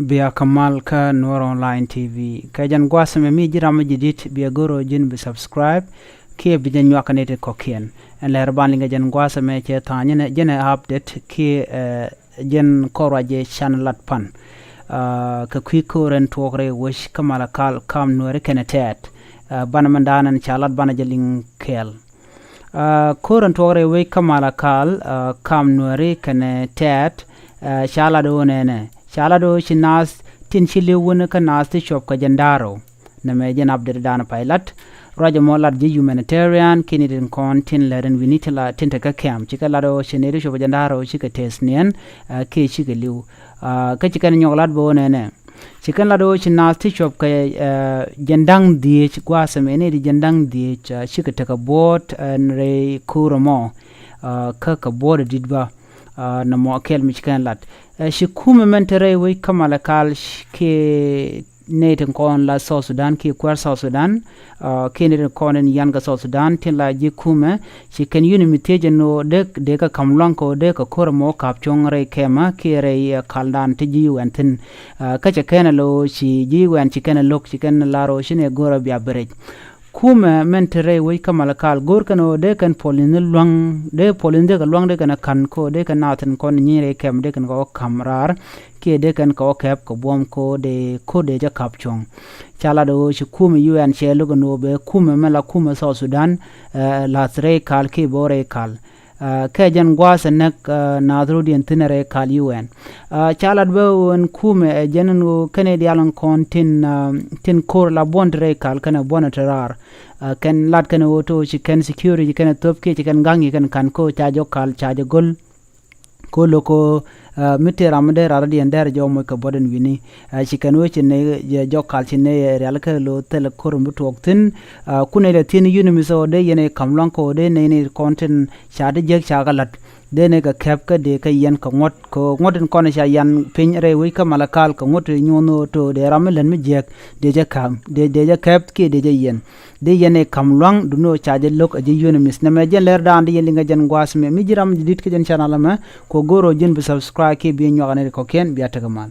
بيا كمال كا نور اونلاين تي في كاجان غواسم مي جرام جديد بيا غورو جن بسبسكرايب كي بيجن يوكانيت كوكين ان لربان لينجا جان غواسم تي تاني جن ابديت كي جن كوراجي شانلات بان ka kwikoren tokre wish kamala kal kam nuere kenetet bana mandanan chalat bana jalin kel koren tokre we kamala kal kam nuere kenetet chala do nene chala do chinas tin chile wona kanas ti shop ka jandaro na me jen update dana pilot roger molat ji humanitarian kinidin kontin leren winitala tinta ka kem chika lado cheneri shop jandaro chika tesnien ke chika liu ka chikan nyoglat bo nene chikan lado chinas ti shop ka jandang die kwa semene di jandang die chika taka bot re kuramo ka bot didba na mo akel michikan lat shi kuma mentere we kamala kal ke neten kon la South Sudan ki kwar South Sudan ke neten kon yanga South Sudan tin la ji kuma shi kan yuni miteje no de ka kamlon ko de ka kor mo kap chong re kema ke re kaldan ti ji wentin ka che kana lo shi ji wen chi kana lok chi kana laro shine gora bia brej kuma mentere we kamala kal gor kano de kan polin luang de polin de ka luang de kana kan ko de kana naten kon nyire kem de kan ko kamrar ke de kan ko kep ko bom ko de ja kapchong chala do shi kuma UN shelu no be kuma mala kuma South Sudan la tre kal ke bore kal ke jan gwasa nak nadru di antinere kal UN chala do won kuma jenu kane dialon kontin tin kor la bondre kal kana bonatarar kan lat kana woto shi kan security kana top ke kan gangi kan ko chajo kal chajo gol ko loko mite ramade raradi ender jo mo ka boden wini chikan wo chine jo kal chine real ka lo tel korum toktin kune le tin yuni so de yene kamlon ko de ne content chade je chagalat de ne ka kep ka de ka yen ka ngoten kon sha yan pin re wi ka malakal ka ngot nyono to de ramelen mi jek de je kam de je kep ki de je yen de yene kamlon duno chaje lok aje yuni mis na me je ler dan de linga jen gwas me mi jiram dit ke jen channel ma ko goro jen bi subscribe ke bi nyogane ko ken bi atagaman